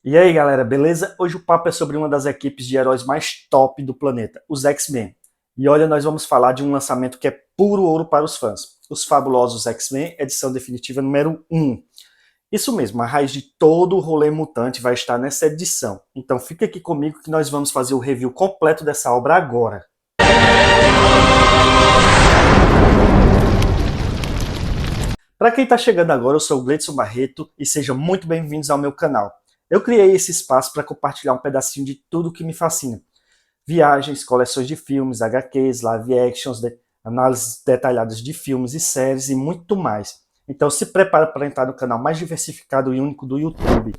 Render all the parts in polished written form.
E aí, galera, beleza? Hoje o papo é sobre uma das equipes de heróis mais top do planeta, os X-Men. E olha, nós vamos falar de um lançamento que é puro ouro para os fãs. Os Fabulosos X-Men, edição definitiva número 1. Isso mesmo, a raiz de todo o rolê mutante vai estar nessa edição. Então fica aqui comigo que nós vamos fazer o review completo dessa obra agora. Para quem está chegando agora, eu sou o Gleidson Barreto e sejam muito bem-vindos ao meu canal. Eu criei esse espaço para compartilhar um pedacinho de tudo que me fascina. Viagens, coleções de filmes, HQs, live actions, análises detalhadas de filmes e séries e muito mais. Então se prepara para entrar no canal mais diversificado e único do YouTube.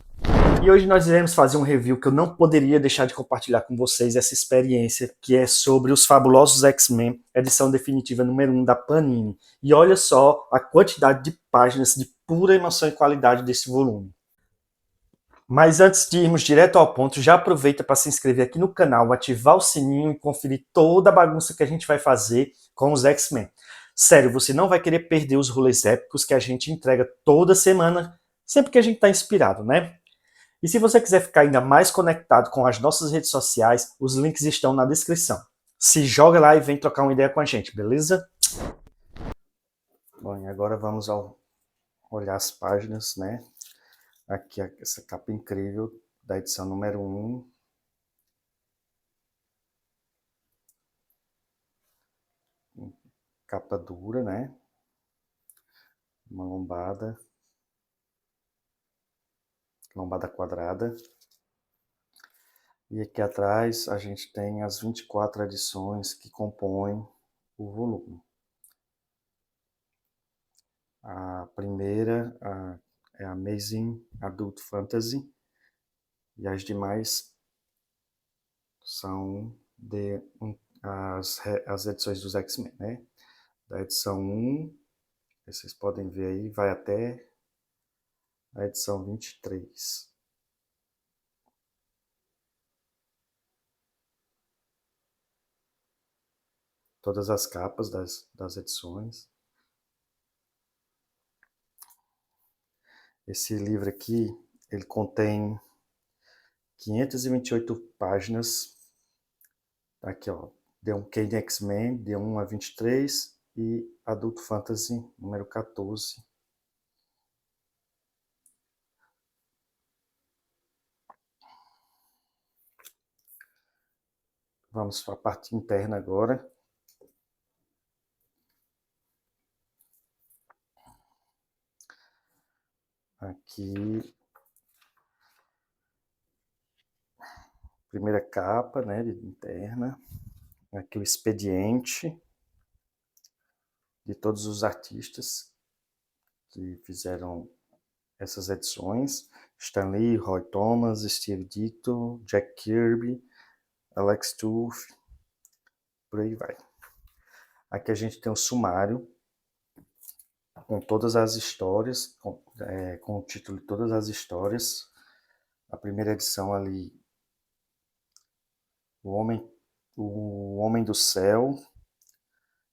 E hoje nós iremos fazer um review que eu não poderia deixar de compartilhar com vocês essa experiência, que é sobre os Fabulosos X-Men, edição definitiva número 1 da Panini. E olha só a quantidade de páginas de pura emoção e qualidade desse volume. Mas antes de irmos direto ao ponto, já aproveita para se inscrever aqui no canal, ativar o sininho e conferir toda a bagunça que a gente vai fazer com os X-Men. Sério, você não vai querer perder os rolês épicos que a gente entrega toda semana, sempre que a gente está inspirado, né? E se você quiser ficar ainda mais conectado com as nossas redes sociais, os links estão na descrição. Se joga lá e vem trocar uma ideia com a gente, beleza? Bom, e agora vamos olhar as páginas, né? Aqui essa capa incrível da edição número 1. Capa dura, né? Uma lombada quadrada. E aqui atrás a gente tem as 24 edições que compõem o volume. A primeira é Amazing Adult Fantasy e as demais são as edições dos X-Men, né? Da edição 1, vocês podem ver aí, vai até a edição 23. Todas as capas das edições. Esse livro aqui, ele contém 528 páginas. Aqui, ó, The Uncanny X-Men, de 1 a 23, e Adult Fantasy, número 14. Vamos para a parte interna agora. Aqui, primeira capa, né, de interna. Aqui o expediente de todos os artistas que fizeram essas edições. Stan Lee, Roy Thomas, Steve Ditko, Jack Kirby, Alex Toth, por aí vai. Aqui a gente tem um sumário com todas as histórias, com o título de todas as histórias. A primeira edição ali, o Homem do Céu,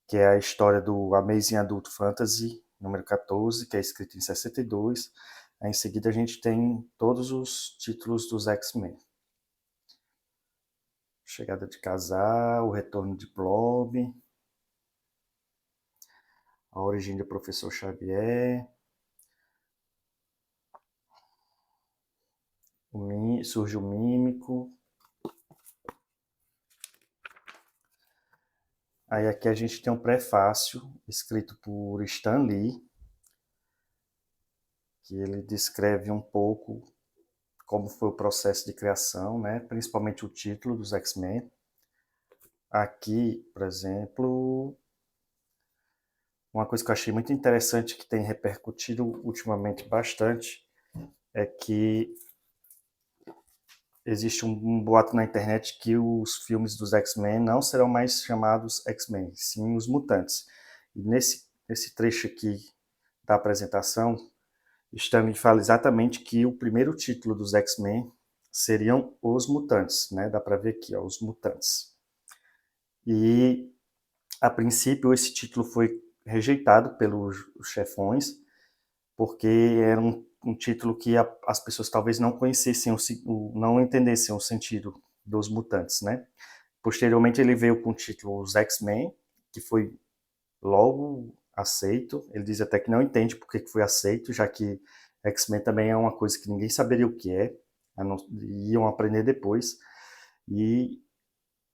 que é a história do Amazing Adult Fantasy, número 14, que é escrito em 62. Aí, em seguida a gente tem todos os títulos dos X-Men. Chegada de Casar, O Retorno de Blob, A Origem do Professor Xavier, Surge o Mímico. Aí aqui a gente tem um prefácio escrito por Stan Lee, que ele descreve um pouco como foi o processo de criação, né? Principalmente o título dos X-Men. Aqui, por exemplo, uma coisa que eu achei muito interessante que tem repercutido ultimamente bastante é que existe um boato na internet que os filmes dos X-Men não serão mais chamados X-Men, sim os Mutantes. E nesse trecho aqui da apresentação, Stanley fala exatamente que o primeiro título dos X-Men seriam Os Mutantes, né? Dá para ver aqui, ó, Os Mutantes. E, a princípio, esse título foi rejeitado pelos chefões, porque era um título que as pessoas talvez não conhecessem, não entendessem o sentido dos mutantes, né? Posteriormente ele veio com o título Os X-Men, que foi logo aceito. Ele diz até que não entende por que foi aceito, já que X-Men também é uma coisa que ninguém saberia o que é, iam aprender depois. E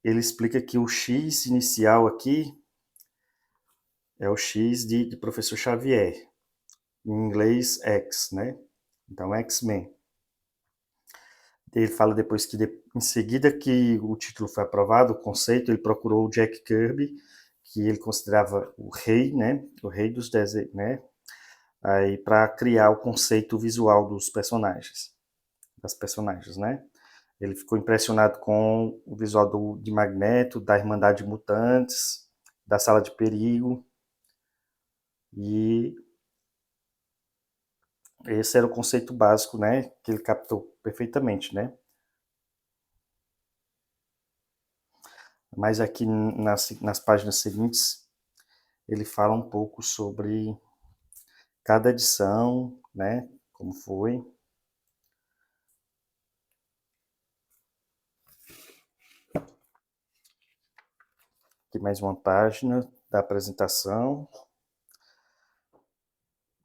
ele explica que o X inicial aqui é o X de Professor Xavier, em inglês X, né? Então X-Men. Ele fala depois que em seguida que o título foi aprovado, o conceito, ele procurou o Jack Kirby, que ele considerava o rei, né? O rei dos desenhos, né? Aí para criar o conceito visual dos personagens, das personagens, né? Ele ficou impressionado com o visual de Magneto, da Irmandade Mutantes, da Sala de Perigo, e esse era o conceito básico, né, que ele captou perfeitamente, né? Mas aqui nas páginas seguintes ele fala um pouco sobre cada edição, né, como foi. Aqui mais uma página da apresentação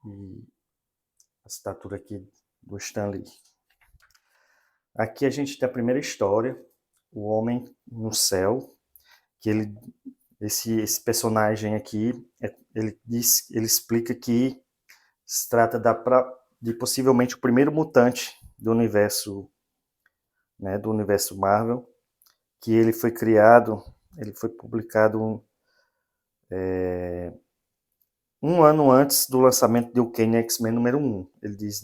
e a assinatura aqui do Stan Lee. Aqui a gente tem a primeira história, o Homem no Céu, que esse personagem aqui, ele explica que se trata de possivelmente o primeiro mutante do universo, né, do universo Marvel, que ele foi criado, ele foi publicado um ano antes do lançamento de Uncanny X-Men número 1. Ele diz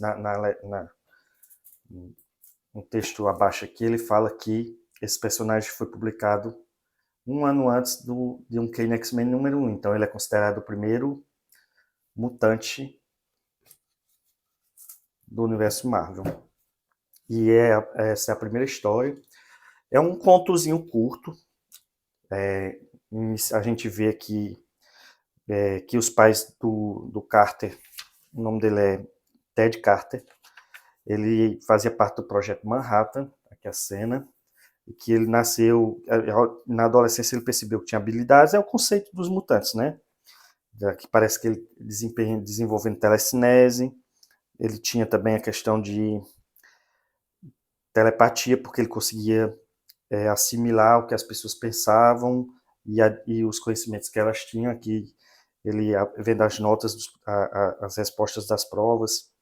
no texto abaixo aqui, ele fala que esse personagem foi publicado um ano antes de Uncanny X-Men número 1. Então ele é considerado o primeiro mutante do universo Marvel. E essa é a primeira história. É um contozinho curto. A gente vê aqui que os pais do Carter, o nome dele é Ted Carter, ele fazia parte do projeto Manhattan, aqui a cena, e que ele nasceu, na adolescência ele percebeu que tinha habilidades, é o conceito dos mutantes, né? Que parece que ele desenvolvendo telecinese, ele tinha também a questão de telepatia, porque ele conseguia assimilar o que as pessoas pensavam e os conhecimentos que elas tinham, aqui ele vendo as notas, as respostas das provas.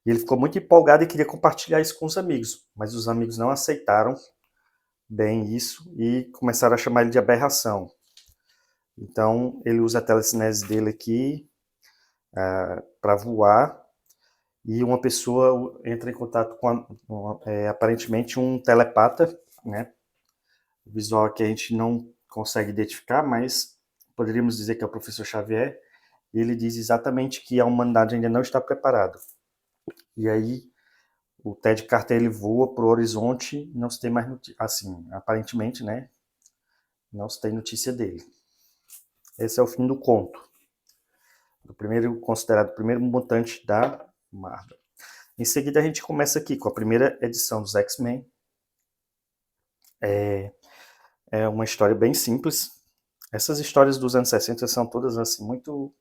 E ele ficou muito empolgado e queria compartilhar isso com os amigos, mas os amigos não aceitaram bem isso e começaram a chamar ele de aberração. Então ele usa a telecinese dele aqui para voar, e uma pessoa entra em contato com aparentemente um telepata, né? O visual que a gente não consegue identificar, mas poderíamos dizer que é o professor Xavier, e ele diz exatamente que a humanidade ainda não está preparada. E aí o Ted Carter ele voa para o horizonte, não se tem mais notícia, assim, aparentemente, né? Não se tem notícia dele. Esse é o fim do conto. Considerado o primeiro mutante da Marvel. Em seguida a gente começa aqui com a primeira edição dos X-Men. É uma história bem simples. Essas histórias dos anos 60 são todas assim muito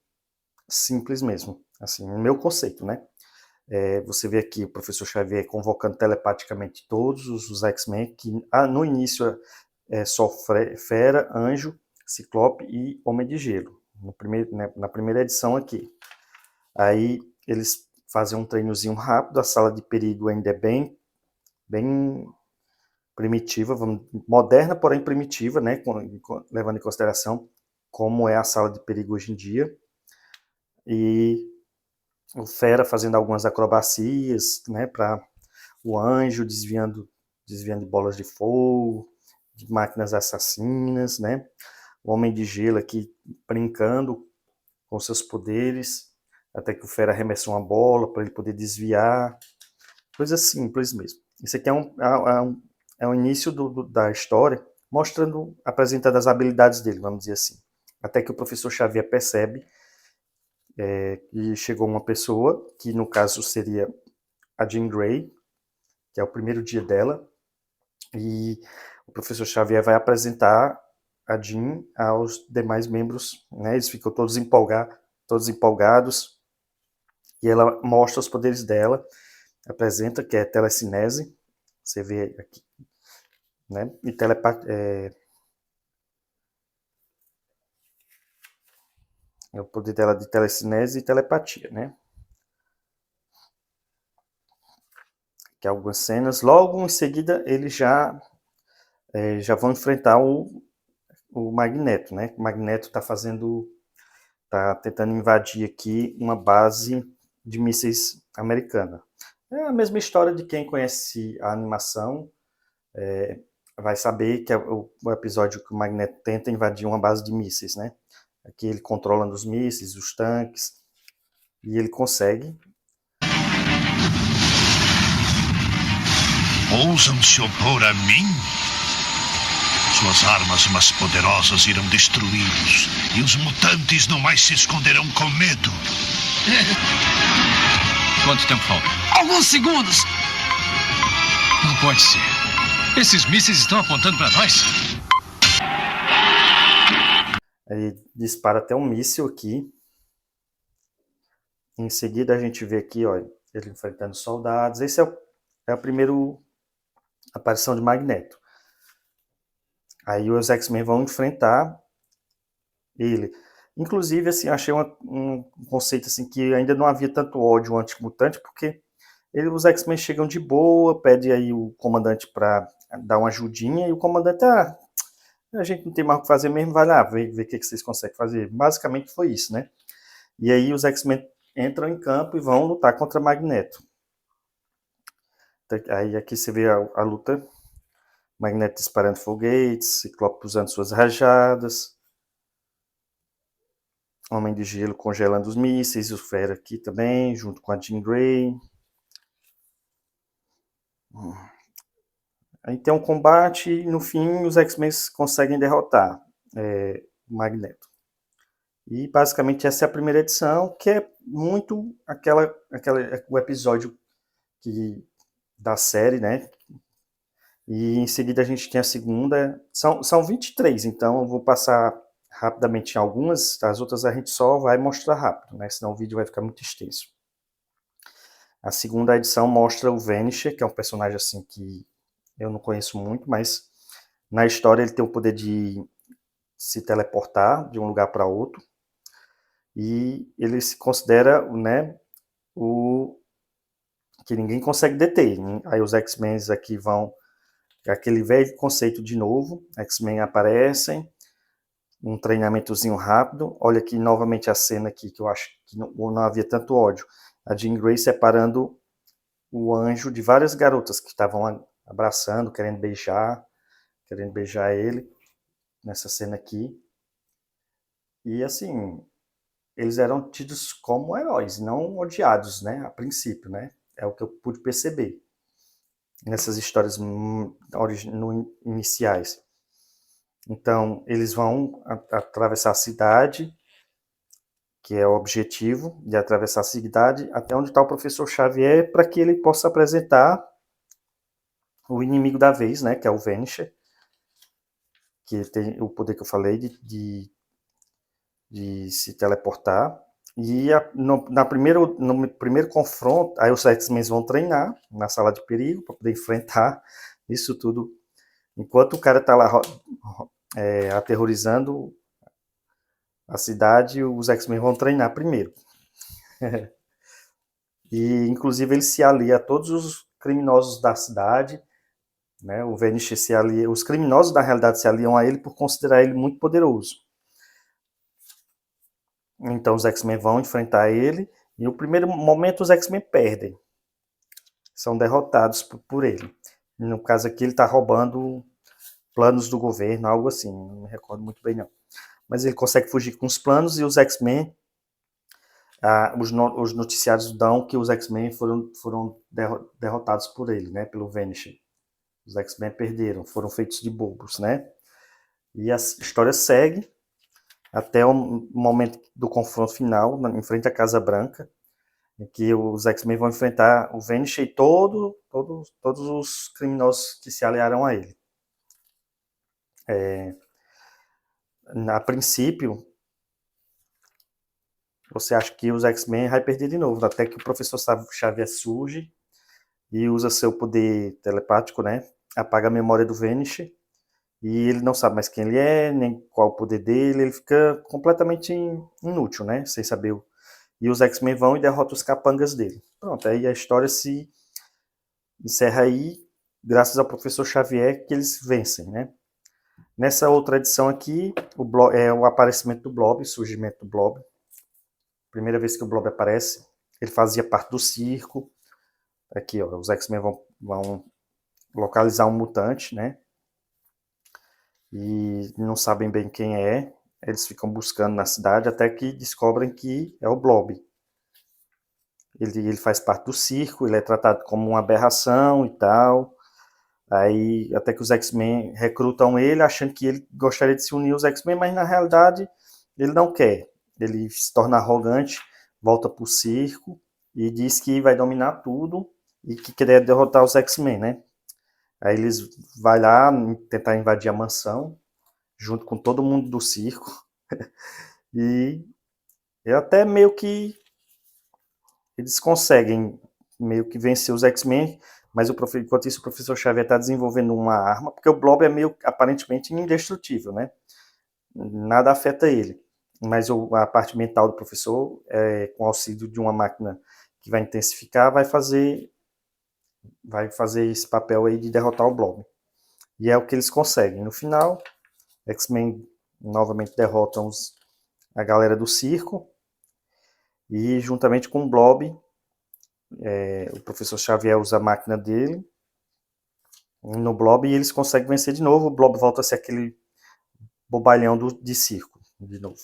simples mesmo, assim, no meu conceito, né? Você vê aqui o professor Xavier convocando telepaticamente todos os X-Men, que no início é só Fera, Anjo, Ciclope e Homem de Gelo, na primeira edição aqui. Aí eles fazem um treinozinho rápido, a Sala de Perigo ainda é bem primitiva, moderna, porém primitiva, né, levando em consideração como é a Sala de Perigo hoje em dia. E o Fera fazendo algumas acrobacias, né, para o Anjo desviando de bolas de fogo, de máquinas assassinas, né? O Homem de Gelo aqui brincando com seus poderes, até que o Fera arremessa uma bola para ele poder desviar. Coisa simples mesmo. Isso aqui é o início da história, mostrando, apresentando as habilidades dele, vamos dizer assim. Até que o professor Xavier percebe e chegou uma pessoa, que no caso seria a Jean Grey, que é o primeiro dia dela, e o professor Xavier vai apresentar a Jean aos demais membros, né? Eles ficam todos empolgados, e ela mostra os poderes dela, apresenta que é telecinese, você vê aqui, né? E é o poder dela de telecinese e telepatia, né? Que algumas cenas, logo em seguida eles já vão enfrentar o Magneto, né? O Magneto tá tentando invadir aqui uma base de mísseis americana. É a mesma história de quem conhece a animação, vai saber que é o episódio que o Magneto tenta invadir uma base de mísseis, né? Aqui ele controlando os mísseis, os tanques, e ele consegue. Ousam se opor a mim? Suas armas mais poderosas irão destruí-los, e os mutantes não mais se esconderão com medo. Quanto tempo falta? Alguns segundos! Não pode ser. Esses mísseis estão apontando para nós? Aí dispara até um míssil aqui. Em seguida a gente vê aqui, ó, ele enfrentando soldados. Esse é a primeira aparição de Magneto. Aí os X-Men vão enfrentar ele. Inclusive, assim, achei um conceito assim que ainda não havia tanto ódio anti-mutante, porque os X-Men chegam de boa, pede aí o comandante para dar uma ajudinha, e o comandante, a gente não tem mais o que fazer mesmo, vai lá, ver o que vocês conseguem fazer. Basicamente foi isso, né? E aí os X-Men entram em campo e vão lutar contra Magneto. Aí aqui você vê a luta, Magneto disparando foguetes, Ciclope usando suas rajadas, Homem de Gelo congelando os mísseis, o Fera aqui também, junto com a Jean Grey. Aí tem um combate e no fim os X-Men conseguem derrotar o Magneto. E basicamente essa é a primeira edição, que é muito o episódio da série, né? E em seguida a gente tem a segunda. São 23, então eu vou passar rapidamente em algumas, as outras a gente só vai mostrar rápido, né? Senão o vídeo vai ficar muito extenso. A segunda edição mostra o Vanisher, que é um personagem assim que eu não conheço muito, mas na história ele tem o poder de se teleportar de um lugar para outro. E ele se considera, né, o que ninguém consegue deter. Aí os X-Men aqui vão, aquele velho conceito de novo, X-Men aparecem, um treinamentozinho rápido. Olha aqui novamente a cena aqui que eu acho que não havia tanto ódio. A Jean Grey separando o anjo de várias garotas que estavam abraçando, querendo beijar ele nessa cena aqui. E assim, eles eram tidos como heróis, não odiados, né, a princípio, né? É o que eu pude perceber nessas histórias iniciais. Então, eles vão atravessar a cidade, que é o objetivo de atravessar a cidade até onde está o professor Xavier, para que ele possa apresentar o inimigo da vez, né, que é o Vanisher, que tem o poder que eu falei de se teleportar. E no primeiro confronto, aí os X-Men vão treinar na sala de perigo para poder enfrentar isso tudo. Enquanto o cara está lá aterrorizando a cidade, os X-Men vão treinar primeiro. E inclusive ele se alia a todos os criminosos da cidade, né? O Vanisher se alia, os criminosos da realidade se aliam a ele por considerar ele muito poderoso. Então os X-Men vão enfrentar ele, e no primeiro momento os X-Men perdem. São derrotados por ele. No caso aqui ele está roubando planos do governo, algo assim, não me recordo muito bem não. Mas ele consegue fugir com os planos, e os X-Men, os noticiários dão que os X-Men foram derrotados por ele, né, pelo Vanisher. Os X-Men perderam, foram feitos de bobos, né? E a história segue. até o momento do confronto final, em frente à Casa Branca, em que os X-Men vão enfrentar o Vanisher e todos os criminosos que se aliaram a ele. A princípio, você acha que os X-Men vai perder de novo, até que o professor Xavier surge e usa seu poder telepático, né? Apaga a memória do Vanisher e ele não sabe mais quem ele é, nem qual o poder dele, ele fica completamente inútil, né? Sem saber. E os X-Men vão e derrotam os capangas dele. Pronto, aí a história se encerra aí, graças ao professor Xavier, que eles vencem, né? Nessa outra edição aqui, é o aparecimento do Blob, o surgimento do Blob. Primeira vez que o Blob aparece, ele fazia parte do circo. Aqui, ó, os X-Men vão localizar um mutante, né? E não sabem bem quem é. Eles ficam buscando na cidade até que descobrem que é o Blob. Ele faz parte do circo, ele é tratado como uma aberração e tal. Aí até que os X-Men recrutam ele, achando que ele gostaria de se unir aos X-Men, mas na realidade ele não quer. Ele se torna arrogante, volta pro circo e diz que vai dominar tudo e que quer derrotar os X-Men, né? Aí eles vai lá tentar invadir a mansão, junto com todo mundo do circo. E é até meio que eles conseguem meio que vencer os X-Men, mas enquanto isso o professor Xavier está desenvolvendo uma arma, porque o Blob é meio aparentemente indestrutível, né? Nada afeta ele. Mas a parte mental do professor, com auxílio de uma máquina que vai intensificar, vai fazer esse papel aí de derrotar o Blob. E é o que eles conseguem. No final, X-Men novamente derrotam a galera do circo e juntamente com o Blob, o professor Xavier usa a máquina dele no Blob e eles conseguem vencer de novo. O Blob volta a ser aquele bobalhão de circo, de novo.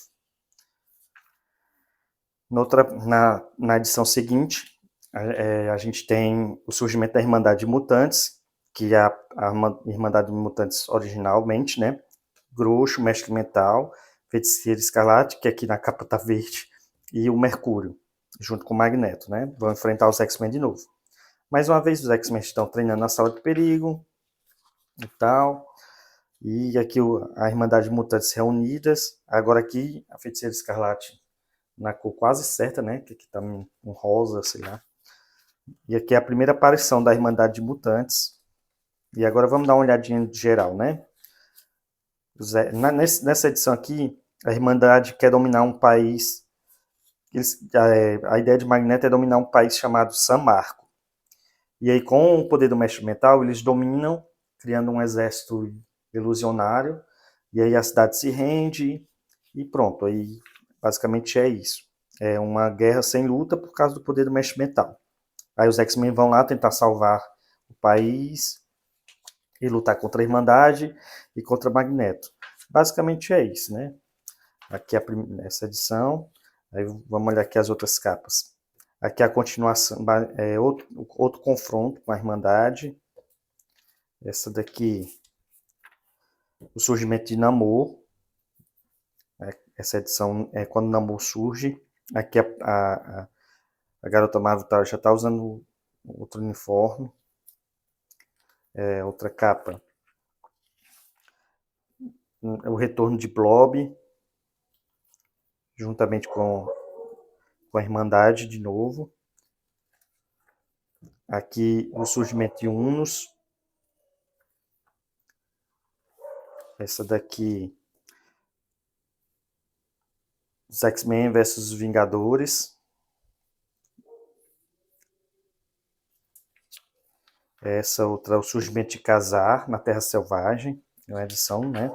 Na edição seguinte, a gente tem o surgimento da Irmandade de Mutantes, que é a Irmandade de Mutantes originalmente, né? Groxo, Mestre Mental, Feiticeiro Escarlate, que aqui na capa tá verde, e o Mercúrio, junto com o Magneto, né? Vão enfrentar os X-Men de novo. Mais uma vez, os X-Men estão treinando na Sala de Perigo e tal. E aqui a Irmandade de Mutantes reunidas. Agora aqui, a Feiticeira Escarlate na cor quase certa, né? Que aqui tá um rosa, sei lá. E aqui é a primeira aparição da Irmandade de Mutantes. E agora vamos dar uma olhadinha de geral, né? Nessa edição aqui, a Irmandade quer dominar um país. A ideia de Magneto é dominar um país chamado San Marco. E aí, com o poder do Mestre Mental, eles dominam, criando um exército ilusionário. E aí a cidade se rende e pronto. Aí basicamente é isso. É uma guerra sem luta por causa do poder do Mestre Mental. Aí os X-Men vão lá tentar salvar o país e lutar contra a Irmandade e contra Magneto. Basicamente é isso, né? Aqui essa edição. Aí vamos olhar aqui as outras capas. Aqui a continuação, outro confronto com a Irmandade. Essa daqui, o surgimento de Namor. Essa edição é quando Namor surge. Aqui a Garota Marvel já está usando outro uniforme. Outra capa. O retorno de Blob, juntamente com a Irmandade de novo. Aqui o surgimento de Unus. Essa daqui, os X-Men versus os Vingadores. Essa outra, o surgimento de Kazar na Terra Selvagem. É uma edição, né?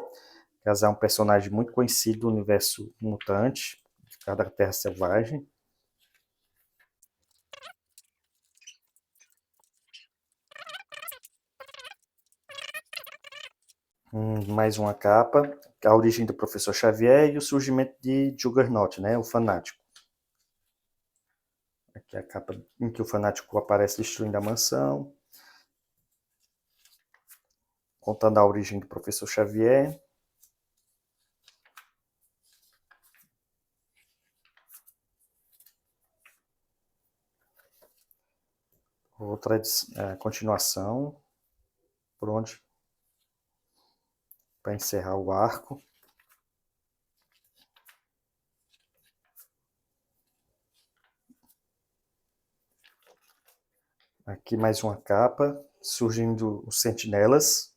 Kazar é um personagem muito conhecido do universo mutante, da Terra Selvagem. Mais uma capa, a origem do Professor Xavier e o surgimento de Juggernaut, né, o Fanático. Aqui é a capa em que o Fanático aparece destruindo a mansão, contando a origem do Professor Xavier. outra continuação, por onde, para encerrar o arco. Aqui mais uma capa, surgindo os sentinelas.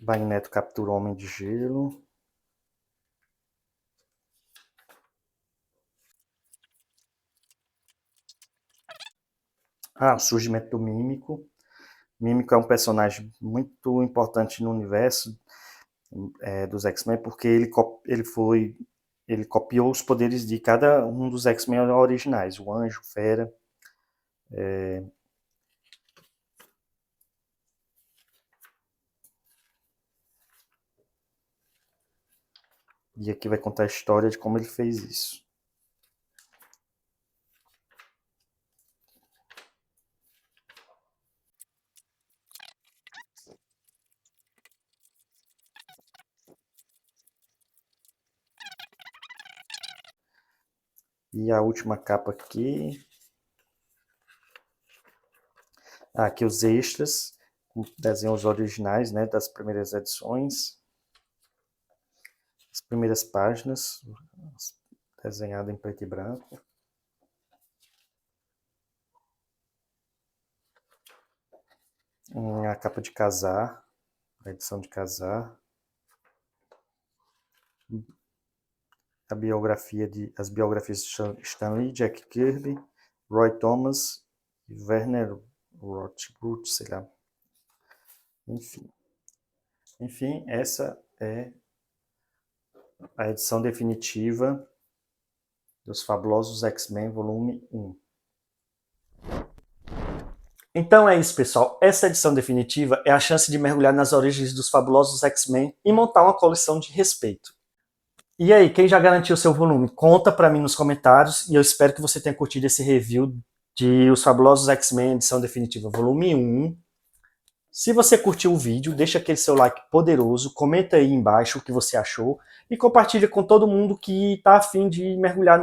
Magneto captura o Homem de Gelo. O surgimento do Mímico. Mímico é um personagem muito importante no universo dos X-Men, porque ele copiou os poderes de cada um dos X-Men originais, o Anjo, o Fera. E aqui vai contar a história de como ele fez isso. E a última capa aqui. Aqui os extras, com desenhos originais, né, das primeiras edições. As primeiras páginas, desenhado em preto e branco. A capa de Casar, a edição de Casar. As biografias de Stan Lee, Jack Kirby, Roy Thomas e Werner Rothbard, sei lá. Enfim, essa é a edição definitiva dos Fabulosos X-Men, volume 1. Então é isso, pessoal. Essa edição definitiva é a chance de mergulhar nas origens dos Fabulosos X-Men e montar uma coleção de respeito. E aí, quem já garantiu seu volume? Conta pra mim nos comentários e eu espero que você tenha curtido esse review de Os Fabulosos X-Men, edição definitiva, volume 1. Se você curtiu o vídeo, deixa aquele seu like poderoso, comenta aí embaixo o que você achou e compartilha com todo mundo que está a fim de mergulhar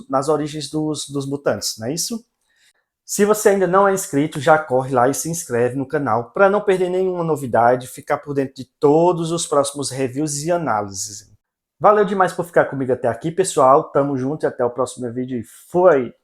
nas origens dos mutantes, não é isso? Se você ainda não é inscrito, já corre lá e se inscreve no canal para não perder nenhuma novidade, ficar por dentro de todos os próximos reviews e análises. Valeu demais por ficar comigo até aqui, pessoal. Tamo junto e até o próximo vídeo. Fui!